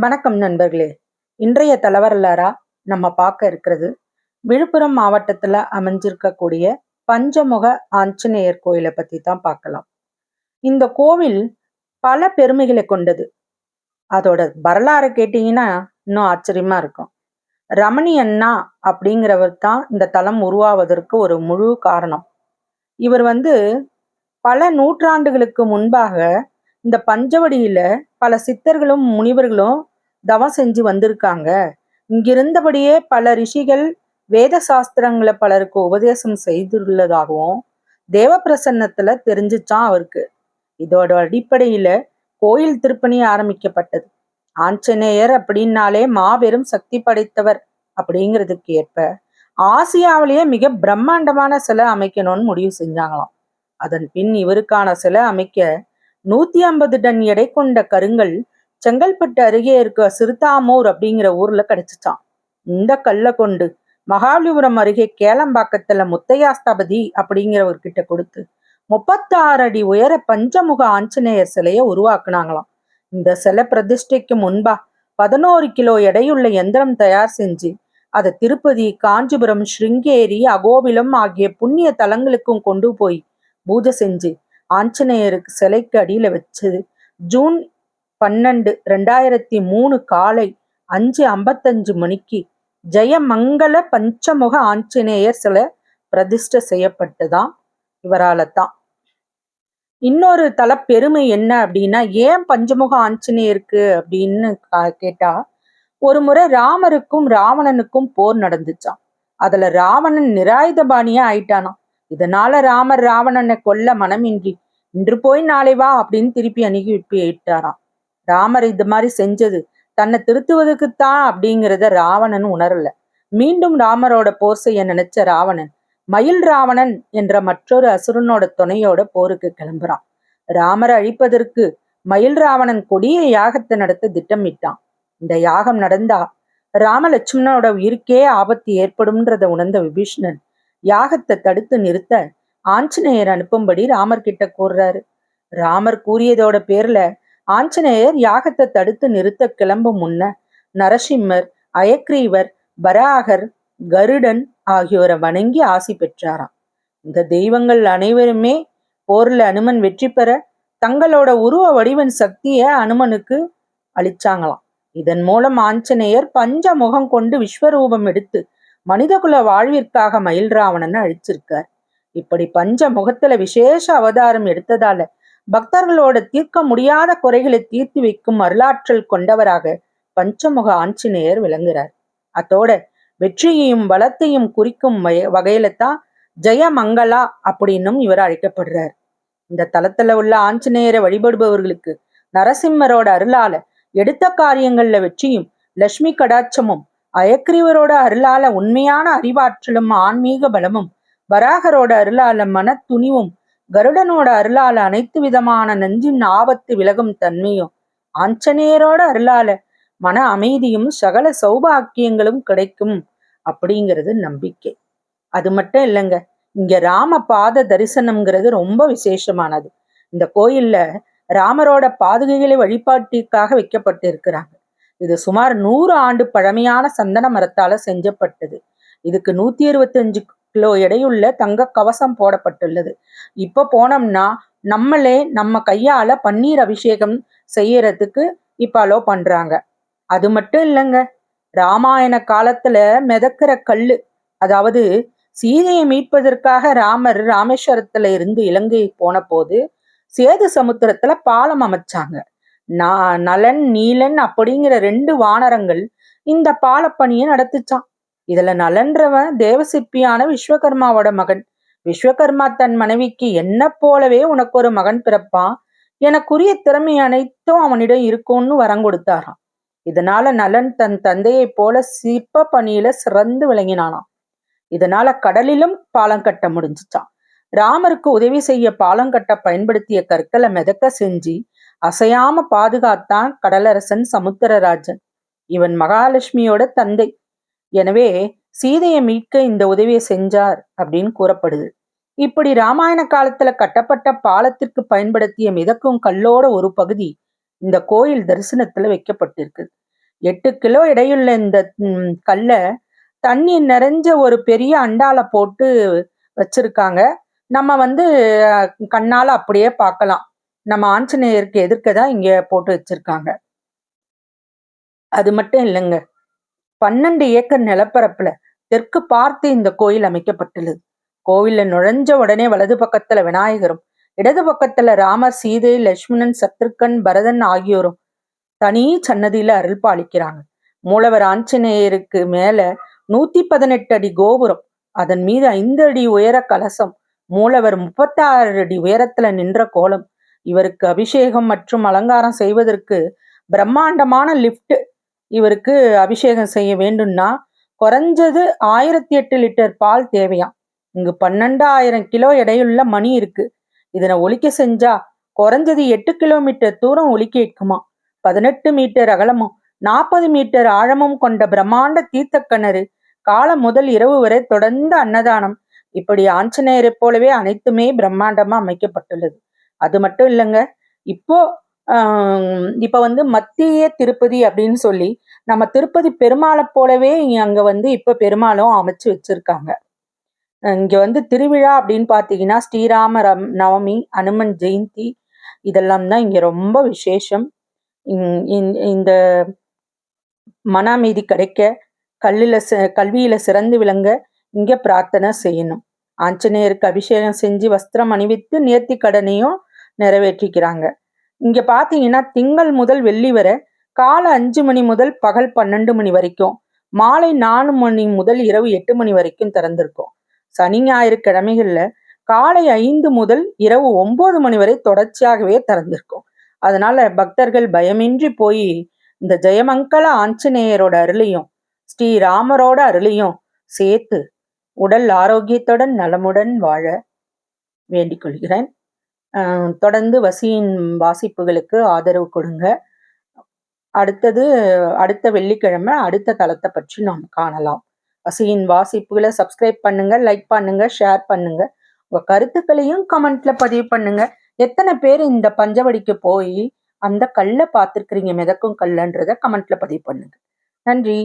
வணக்கம் நண்பர்களே. இன்றைய தலவரலாறா நம்ம பார்க்க இருக்கிறது விழுப்புரம் மாவட்டத்துல அமைஞ்சிருக்கக்கூடிய பஞ்சமுக ஆஞ்சநேயர் கோயிலை பத்தி தான் பார்க்கலாம். இந்த கோவில் பல பெருமைகளை கொண்டது. அதோட வரலாறு கேட்டீங்கன்னா இன்னும் ஆச்சரியமா இருக்கும். ரமணி அண்ணா அப்படிங்கிறவர் தான் இந்த தலம் உருவாவதற்கு ஒரு முழு காரணம். இவர் பல நூற்றாண்டுகளுக்கு முன்பாக இந்த பஞ்சவடியில பல சித்தர்களும் முனிவர்களும் தவம் செஞ்சு வந்திருக்காங்க. இங்கிருந்தபடியே பல ரிஷிகள் வேத சாஸ்திரங்களை பலருக்கு உபதேசம் செய்துள்ளதாகவும் தேவ பிரசன்னத்துல தெரிஞ்சுச்சான் அவருக்கு. இதோட அடிப்படையில கோயில் திருப்பணி ஆரம்பிக்கப்பட்டது. ஆஞ்சநேயர் அப்படின்னாலே மாபெரும் சக்தி படைத்தவர் அப்படிங்கிறதுக்கு ஏற்ப ஆசியாவிலேயே மிக பிரம்மாண்டமான சிலை அமைக்கணும்னு முடிவு செஞ்சாங்களாம். அதன் பின் இவருக்கான சிலை அமைக்க 150 டன் எடை கொண்ட கருங்கல் செங்கல்பட்டு அருகே இருக்க சிறுதாமூர் அப்படிங்கிற ஊர்ல கிடைச்சிச்சான். இந்த கல்லை கொண்டு மகாபலிபுரம் அருகே கேளம்பாக்கத்துல முத்தையாஸ்தபதி அப்படிங்கிறவர்கிட்ட கொடுத்து 36 அடி உயர பஞ்சமுக ஆஞ்சநேயர் சிலையை உருவாக்குனாங்களாம். இந்த சிலை பிரதிஷ்டைக்கு முன்பா 11 கிலோ எடையுள்ள எந்திரம் தயார் செஞ்சு அதை திருப்பதி, காஞ்சிபுரம், ஸ்ருங்கேரி, அகோபிலம் ஆகிய புண்ணிய தலங்களுக்கும் கொண்டு போய் பூஜை செஞ்சு ஆஞ்சநேயருக்கு சிலைக்கு அடியில வச்சது ஜூன் 12, 2003 காலை 5:55 மணிக்கு ஜெயமங்கல பஞ்சமுக ஆஞ்சநேயர் சிலை பிரதிஷ்டை செய்யப்பட்டதாம் இவரால தான். இன்னொரு தல பெருமை என்ன அப்படின்னா, ஏன் பஞ்சமுக ஆஞ்சநேயருக்கு அப்படின்னு கேட்டா, ஒரு முறை ராமருக்கும் ராவணனுக்கும் போர் நடந்துச்சான். அதுல ராவணன் நிராயுதபாணியா ஆயிட்டானாம். இதனால ராமர் ராவணனை கொல்ல மனமின்றி இன்று போய் நாளை வா அப்படின்னு திருப்பி அனுப்பிவிட்டாராம். ராமர் இது மாதிரி செஞ்சது தன்னை திருத்துவதுக்குத்தான் அப்படிங்கிறத ராவணன் உணரல. மீண்டும் ராமரோட போர் செய்ய நினைச்ச ராவணன் மயில் ராவணன் என்ற மற்றொரு அசுரனோட துணையோட போருக்கு கிளம்புறான். ராமரை அழிப்பதற்கு மயில் ராவணன் கொடிய யாகத்தை நடத்த திட்டமிட்டான். இந்த யாகம் நடந்தா ராம லட்சுமணனோட உயிருக்கே ஆபத்து ஏற்படும்ன்றத உணர்ந்த விபீஷ்ணன் யாகத்தை தடுத்து நிறுத்த ஆஞ்சநேயர் அனுப்பும்படி ராமர் கிட்ட கூறுறாரு. ராமர் கூறியதோட பேர்ல ஆஞ்சநேயர் யாகத்தை தடுத்து நிறுத்த கிளம்பும் முன்ன நரசிம்மர், அயக்ரீவர், வராகர், கருடன் ஆகியோரை வணங்கி ஆசி பெற்றாராம். இந்த தெய்வங்கள் அனைவருமே போர்ல அனுமன் வெற்றி பெற தங்களோட உருவ வடிவன் சக்தியை அனுமனுக்கு அளிச்சாங்களாம். இதன் மூலம் ஆஞ்சநேயர் பஞ்ச முகம் கொண்டு விஸ்வரூபம் எடுத்து மனிதகுல வாழ்விற்காக மயில் ராவணனை அழிச்சிருக்கார். இப்படி பஞ்ச முகத்துல விசேஷ அவதாரம் எடுத்ததால பக்தர்களோட தீர்க்க முடியாத குறைகளை தீர்த்து வைக்கும் அருளாற்றல் கொண்டவராக பஞ்சமுக ஆஞ்சநேயர் விளங்குறார். அதோட வெற்றியையும் பலத்தையும் குறிக்கும் வகையில தான் ஜெயமங்களா அப்படின்னும் இவர் அழைக்கப்படுறார். இந்த தலத்துல உள்ள ஆஞ்சநேயரை வழிபடுபவர்களுக்கு நரசிம்மரோட அருளால எடுத்த காரியங்கள்ல வெற்றியும் லட்சுமி கடாட்சமும், அயக்ரீவரோட அருளால உண்மையான அறிவாற்றலும் ஆன்மீக பலமும், வராகரோட அருளால மன துணிவும், கருடனோட அருளால அனைத்து விதமான நஞ்சின் ஆபத்து விலகும் தன்மையும், ஆஞ்சநேயரோட அருளால மன அமைதியும் சகல சௌபாக்கியங்களும் கிடைக்கும் அப்படிங்கிறது நம்பிக்கை. அது மட்டும் இல்லைங்க, இங்க ராம பாத தரிசனம்ங்கிறது ரொம்ப விசேஷமானது. இந்த கோயில்ல ராமரோட பாதுகைகளை வழிபாட்டிற்காக வைக்கப்பட்டு இருக்கிறாங்க. இது சுமார் 100 ஆண்டு பழமையான சந்தன மரத்தால செஞ்சப்பட்டது. இதுக்கு 125 கிலோ எடையுள்ள தங்க கவசம் போடப்பட்டுள்ளது. இப்ப போனோம்னா நம்மளே நம்ம கையால பன்னீர் அபிஷேகம் செய்யறதுக்கு இப்ப அலோ பண்றாங்க. அது மட்டும் இல்லைங்க, ராமாயண காலத்துல மிதக்கிற கல்லு, அதாவது சீதையை மீட்பதற்காக ராமர் ராமேஸ்வரத்துல இருந்து இலங்கை போன போது சேது சமுத்திரத்துல பாலம் அமைச்சாங்க. நலன், நீலன் அப்படிங்கிற 2 வானரங்கள் இந்த பாலப்பணியை நடத்துச்சான். இதுல நலன்றவன் தேவசிற்பியான விஸ்வகர்மாவோட மகன். விஸ்வகர்மா தன் மனைவிக்கு என்ன போலவே உனக்கு ஒரு மகன் பிறப்பான், எனக்குரிய திறமை அனைத்தும் அவனிடம் இருக்கும்னு வரம் கொடுத்தாராம். இதனால நலன் தன் தந்தையை போல சிற்ப பணியில சிறந்து விளங்கினானாம். இதனால கடலிலும் பாலம் கட்ட முடிஞ்சுச்சான். ராமருக்கு உதவி செய்ய பாலம் கட்ட பயன்படுத்திய கற்களை மிதக்க செஞ்சு அசையாம பாதுகாத்தான் கடலரசன் சமுத்திரராஜன். இவன் மகாலட்சுமியோட தந்தை. எனவே சீதையை மீட்க இந்த உதவியை செஞ்சார் அப்படின்னு கூறப்படுது. இப்படி ராமாயண காலத்துல கட்டப்பட்ட பாலத்திற்கு பயன்படுத்திய மிதக்கும் கல்லோட ஒரு பகுதி இந்த கோயில் தரிசனத்துல வைக்கப்பட்டிருக்கு. 8 கிலோ எடையுள்ள இந்த கல்லை தண்ணி நிறைஞ்ச ஒரு பெரிய அண்டால போட்டு வச்சிருக்காங்க. நம்ம வந்து கண்ணால அப்படியே பார்க்கலாம். நம்ம ஆஞ்சநேயருக்கு எதிர்க்க தான் இங்க போட்டு வச்சிருக்காங்க. அது மட்டும் இல்லைங்க, 12 ஏக்கர் நிலப்பரப்புல தெற்கு பார்த்து இந்த கோயில் அமைக்கப்பட்டுள்ளது. கோவில்ல நுழைஞ்ச உடனே வலது பக்கத்துல விநாயகரும், இடது பக்கத்துல ராமர், சீதை, லட்சுமணன், சத்ருக்கன், பரதன் ஆகியோரும் தனி சன்னதியில அருள் பாலிக்கிறாங்க. மூலவர் ஆஞ்சநேயருக்கு மேல 118 அடி கோபுரம், அதன் மீது 5 அடி உயர கலசம், மூலவர் 36 அடி உயரத்துல நின்ற கோலம். இவருக்கு அபிஷேகம் மற்றும் அலங்காரம் செய்வதற்கு பிரம்மாண்டமான லிப்ட். இவருக்கு அபிஷேகம் செய்ய வேண்டும்னா குறைஞ்சது 1008 லிட்டர் பால் தேவையாம். இங்கு 12,000 கிலோ எடையுள்ள மணி இருக்கு. இதனை ஒலிக்க செஞ்சா குறைஞ்சது 8 கிலோமீட்டர் தூரம் ஒலிக்க இருக்குமா. 18 மீட்டர் அகலமும் 40 மீட்டர் ஆழமும் கொண்ட பிரம்மாண்ட தீர்த்த கிணறு, காலம் முதல் இரவு வரை தொடர்ந்து அன்னதானம். இப்படி ஆஞ்சநேயரை போலவே அனைத்துமே பிரம்மாண்டமா அமைக்கப்பட்டுள்ளது. அது மட்டும் இல்லைங்க, இப்ப வந்து மத்திய திருப்பதி அப்படின்னு சொல்லி நம்ம திருப்பதி பெருமாளை போலவே அங்க வந்து இப்ப பெருமாளும் அமைச்சு வச்சிருக்காங்க. இங்க வந்து திருவிழா அப்படின்னு பாத்தீங்கன்னா ஸ்ரீராம நவமி, அனுமன் ஜெயந்தி, இதெல்லாம் தான் இங்க ரொம்ப விசேஷம். இந்த மன அமைதி கிடைக்க, கல்வியில சிறந்து விளங்க இங்க பிரார்த்தனை செய்யணும். ஆஞ்சநேயருக்கு அபிஷேகம் செஞ்சு வஸ்திரம் அணிவித்து நேர்த்தி கடனையும் நிறைவேற்றிக்கிறாங்க. இங்க பாத்தீங்கன்னா திங்கள் முதல் வெள்ளி வரை காலை 5 மணி முதல் பகல் 12 மணி வரைக்கும், மாலை 4 மணி முதல் இரவு 8 மணி வரைக்கும் திறந்திருக்கும். சனி ஞாயிறு கிழமைகள்ல காலை 5 முதல் இரவு 9 மணி வரை தொடர்ச்சியாகவே திறந்திருக்கும். அதனால பக்தர்கள் பயமின்றி போய் இந்த ஜெயமங்கல ஆஞ்சநேயரோட அருளையும் ஸ்ரீராமரோட அருளையும் சேர்த்து உடல் ஆரோக்கியத்துடன் நலமுடன் வாழ வேண்டிக் கொள்கிறேன். தொடர்ந்து வசியின் வாசிப்புகளுக்கு ஆதரவு கொடுங்க. அடுத்த வெள்ளிக்கிழமை அடுத்த தளத்தை பற்றி நாம் காணலாம். வசியின் வாசிப்புகளை சப்ஸ்கிரைப் பண்ணுங்க, லைக் பண்ணுங்க, ஷேர் பண்ணுங்க. உங்க கருத்துக்களையும் கமெண்ட்ல பதிவு பண்ணுங்க. எத்தனை பேர் இந்த பஞ்சவடிக்கு போய் அந்த கல்லை பார்த்துருக்கிறீங்க, மிதக்கும் கல்லுன்றத கமெண்ட்ல பதிவு பண்ணுங்க. நன்றி.